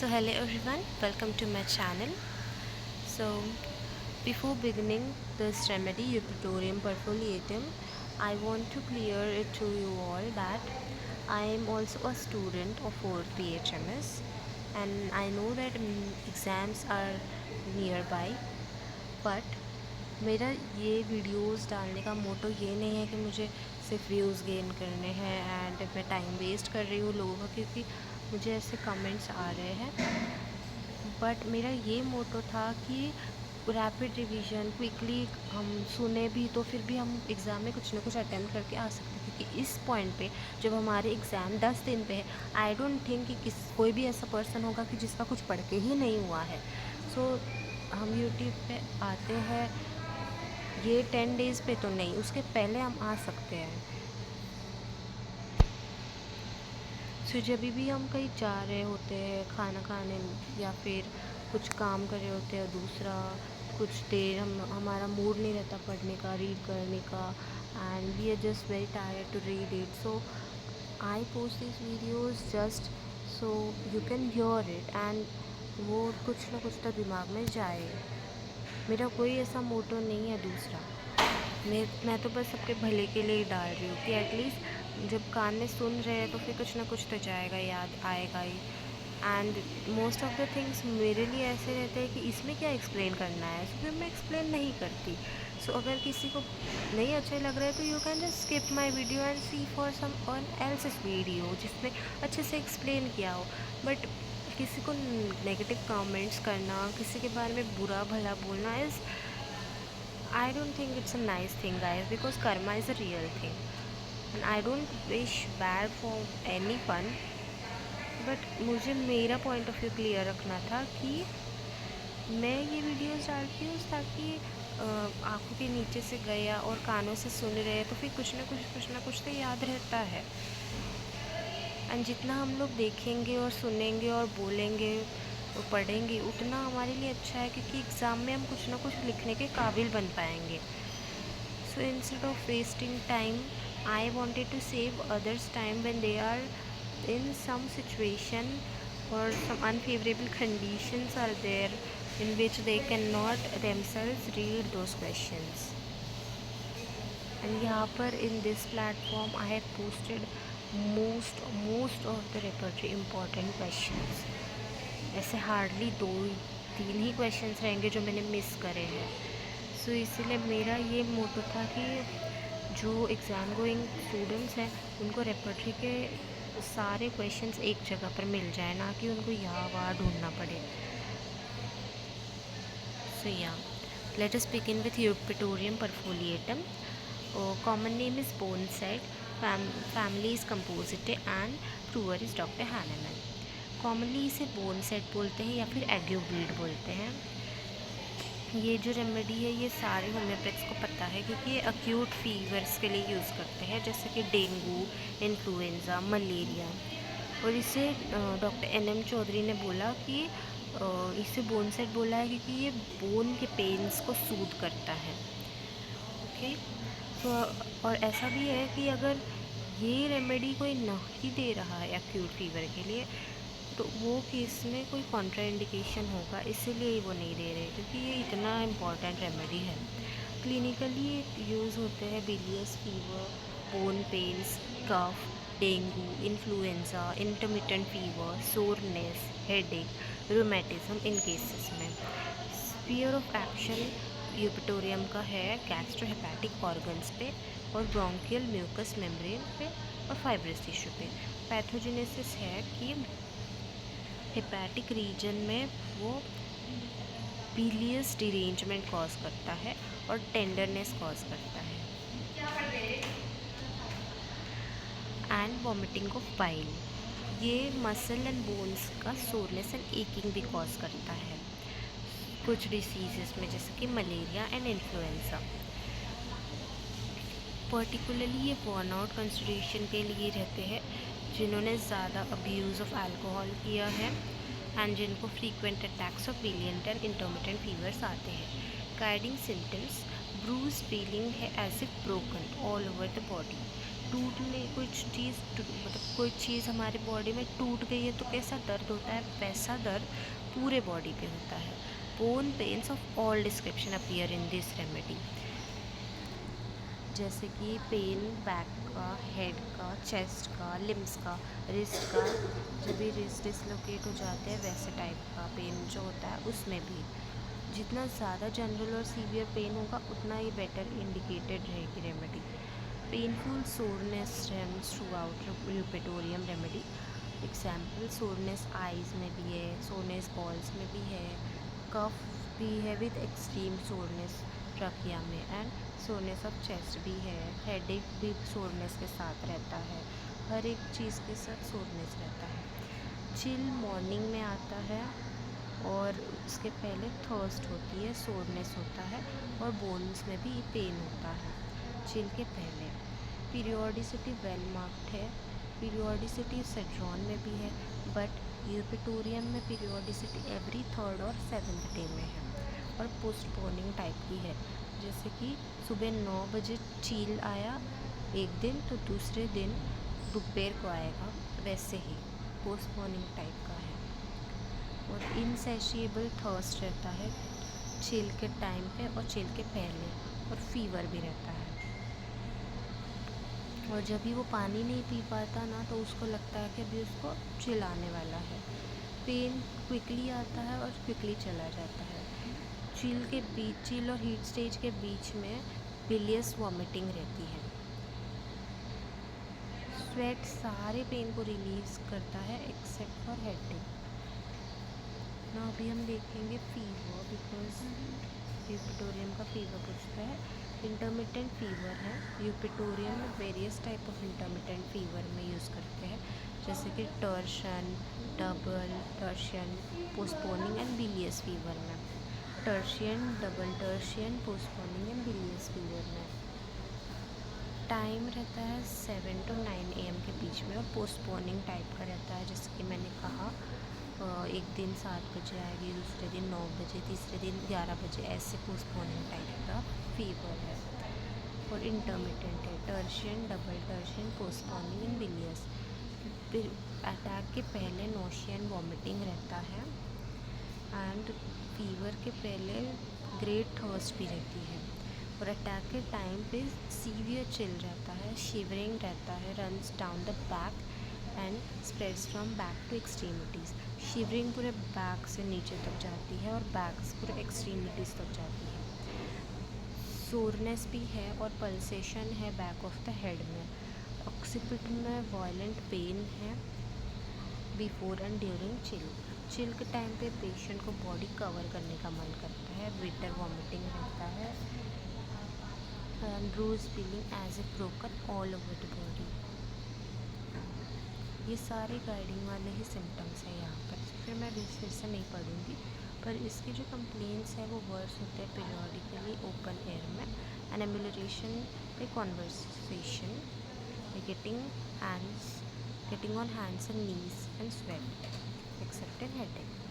So hello everyone, welcome to my channel. So before beginning this remedy Eupyptorium perfoliatum, I want to clear it to you all that I am also a student of 4th PHMS and I know that exams are nearby, but मेरा ये videos डालने का मोटो ये नहीं है कि मुझे सिर्फ व्यूज़ गेन करने हैं एंड मैं टाइम वेस्ट कर रही हूँ लोगों का, क्योंकि मुझे ऐसे कमेंट्स आ रहे हैं। बट मेरा ये मोटो था कि रैपिड रिवीजन क्विकली हम सुने भी तो फिर भी हम एग्ज़ाम में कुछ ना कुछ अटेम्प्ट करके आ सकते हैं, क्योंकि इस पॉइंट पे जब हमारे एग्ज़ाम 10 दिन पे है, आई डोंट थिंक कि कोई भी ऐसा पर्सन होगा कि जिसका कुछ पढ़ के ही नहीं हुआ है। सो हम यूट्यूब पे आते हैं, ये 10 डेज़ पे तो नहीं, उसके पहले हम आ सकते हैं। सो जब भी हम कहीं जा रहे होते हैं खाना खाने या फिर कुछ काम कर रहे होते हैं, दूसरा कुछ देर हमारा मूड नहीं रहता पढ़ने का, रीड करने का, and we are just very tired to read it. So I post this videos just so you can hear it and वो कुछ ना कुछ तो दिमाग में जाए। मेरा कोई ऐसा मोटो नहीं है दूसरा, मैं तो बस सबके भले के लिए ही डाल रही हूँ कि एटलीस्ट जब कान में सुन रहे हैं तो फिर कुछ ना कुछ तो जाएगा, याद आएगा ही। And most of the things मेरे लिए ऐसे रहते हैं कि इसमें क्या एक्सप्लेन करना है, तो फिर मैं एक्सप्लेन नहीं करती। सो अगर किसी को नहीं अच्छे लग रहा है तो you can just skip my video and see for someone else's video जिसमें अच्छे से एक्सप्लेन किया हो। बट किसी को नेगेटिव कमेंट्स करना, किसी के बारे में बुरा भला बोलना is I don't think it's a nice thing, guys, because karma is a real thing and I don't wish bad for anyone. But मुझे मेरा पॉइंट ऑफ व्यू क्लियर रखना था कि मैं ये वीडियोस डालती हूँ ताकि आँखों के नीचे से गया और कानों से सुन रहे हैं तो फिर कुछ ना कुछ तो याद रहता है। एंड जितना हम लोग देखेंगे और सुनेंगे और बोलेंगे और पढ़ेंगे उतना हमारे लिए अच्छा है, क्योंकि एग्ज़ाम में हम कुछ ना कुछ लिखने के काबिल बन पाएंगे। So instead of wasting time I wanted to save others time when they are in some situation और some unfavourable conditions are there in which they cannot themselves read those questions. And यहाँ पर in this platform I have posted most of the repertory important questions. ऐसे hardly 2-3 ही questions रहेंगे जो मैंने miss करे हैं। सो इसीलिए मेरा ये मोटो था कि जो एग्ज़ाम गोइंग स्टूडेंट्स हैं उनको रेपर्टरी के सारे क्वेश्चंस एक जगह पर मिल जाए, ना कि उनको यहाँ वहाँ ढूंढना पड़े। So yeah, let us begin with Eupyptorium perfoliatum. Common name is boneset, family is compositae and brewer is Dr. Hahnemann. Commonly इसे boneset बोलते हैं या फिर एग्योवीड बोलते हैं। ये जो रेमेडी है ये सारे होम्योपैथ्स को पता है, क्योंकि ये अक्यूट फीवर्स के लिए यूज़ करते हैं, जैसे कि डेंगू, इन्फ्लुएंज़ा, मलेरिया। और इसे डॉक्टर NM चौधरी ने बोला कि इसे बोनसेट बोला है क्योंकि ये बोन के पेन्स को सूद करता है। ओके, तो और ऐसा भी है कि अगर ये रेमेडी कोई नहीं दे रहा है एक्यूट फीवर के लिए तो वो केस में कोई कॉन्ट्राइंडिकेशन होगा, इसीलिए वो नहीं दे रहे, क्योंकि ये इतना इम्पॉर्टेंट रेमेडी है। क्लिनिकली यूज़ होते हैं bilious fever, bone pains, cough, dengue, influenza, intermittent fever, soreness, headache, rheumatism in cases में। स्फीयर ऑफ एक्शन यूपिटोरियम का है गैस्ट्रोहेपेटिक ऑर्गन्स पे और ब्रोंकियल म्यूकस मेम्ब्रेन पे और फाइब्रस टिश्यू पे। पैथोजेनेसिस है कि हेपेटिक रीजन में वो बिलियस डिरेंजमेंट कॉज करता है और टेंडरनेस कॉज करता है एंड वॉमिटिंग ऑफ बाइल। ये मसल एंड बोन्स का सोरनेस एंड एकिंग भी कॉज करता है कुछ डिसीज़ में, जैसे कि मलेरिया एंड इन्फ्लुएंजा। पर्टिकुलरली ये बर्नआउट कंसिडरेशन के लिए रहते हैं जिन्होंने ज़्यादा अब्यूज़ ऑफ अल्कोहल किया है एंड जिनको frequent attacks of brilliant and intermittent fevers आते हैं। गाइडिंग सिम्टम्स ब्रूज फीलिंग है as if broken all over the body, टूटने कुछ चीज़ मतलब कोई चीज़ हमारे बॉडी में टूट गई है तो कैसा दर्द होता है, वैसा दर्द पूरे बॉडी पे होता है। Bone pains of all description appear in this remedy, जैसे कि पेन बैक का, हेड का, चेस्ट का, लिम्स का, रिस्ट का। जब भी रिस्ट डिसलोकेट हो जाते हैं वैसे टाइप का पेन जो होता है उसमें भी। जितना ज़्यादा जनरल और सीवियर पेन होगा उतना ही बेटर इंडिकेटेड रहेगी remedy. Painful soreness stems through out Eupatorium remedy. Example, soreness eyes में भी है, सोरनेस बॉल्स में भी है, कफ भी है विद एक्सट्रीम सोरनेस ट्रकिया में, एंड सोरनेस ऑफ चेस्ट भी है, हेडेक भी सोरनेस के साथ रहता है, हर एक चीज़ के साथ सोरनेस रहता है। चिल मॉर्निंग में आता है और उसके पहले थर्स्ट होती है, सोरनेस होता है और बोन्स में भी पेन होता है चिल के पहले। पीरियोडिसिटी वेल मार्क्ड है, पीरियोडिसिटी सेड्रॉन में भी है, बट यूपेटोरियम में पीरियोडिसिटी एवरी थर्ड और सेवन्थ डे में है और पोस्टपोनिंग टाइप की है। जैसे कि सुबह 9 बजे चील आया एक दिन तो दूसरे दिन दोपहर को आएगा, वैसे ही पोस्टपोनिंग टाइप का है। और इनसेशिएबल थर्स्ट रहता है चिल के टाइम पे और चिल के पहले, और फीवर भी रहता है। और जब भी वो पानी नहीं पी पाता ना तो उसको लगता है कि अभी उसको चिल आने वाला है। पेन क्विकली आता है और क्विकली चला जाता है। चिल और हीट स्टेज के बीच में बिलियस वॉमिटिंग रहती है। स्वेट सारे पेन को रिलीज करता है एक्सेप्ट फॉर हेडेक। ना अभी हम देखेंगे फीवर, बिकॉज यूपेटोरियम का फीवर पूछता है। इंटरमिटेंट फीवर है, यूपेटोरियम में various type of intermittent fever में यूज़ करते हैं, जैसे कि tertian, double tertian, postponing and bilious fever में। Tertian, double tertian, postponing and bilious fever में टाइम रहता है 7 to 9 AM के बीच में, और पोस्टपोनिंग टाइप का रहता है, जैसे कि मैंने कहा एक दिन 7 बजे आएगी, दूसरे दिन 9 बजे, तीसरे दिन 11 बजे, ऐसे पोस्टपोनिंग टाइप का फीवर है। और इंटरमिटेंट है, tertian, double tertian, postponing and bilious. फिर अटैक के पहले नोशिया एंड वॉमिटिंग रहता है, एंड फीवर के पहले ग्रेट थर्स्ट भी रहती है। और अटैक के टाइम पे सीवियर चिल रहता है, शिवरिंग रहता है, runs down the back and spreads from back to extremities. Shivering पूरे बैक से नीचे तक जाती है और बैक से पूरे एक्सट्रीमिटीज़ तक जाती है। सोरनेस भी है और पल्सेशन है बैक ऑफ द हेड में। ऑक्सीपिट में वायलेंट पेन है before and during chill. Chill के टाइम पे पेशेंट को बॉडी कवर करने का मन करता है, बिटर वॉमिटिंग रहता है, and bruise feeling as if broken all over the body। ये सारे गाइडिंग वाले ही सिम्टम्स हैं यहाँ पर, फिर मैं फिर से नहीं पढ़ूँगी, पर इसके जो कंप्लेंट्स हैं वो वर्ड्स होते हैं पीरियोडिकली ओपन एयर में, एन एम्यूलरेशन पे conversation, getting on hands and knees and sweat accept in headache.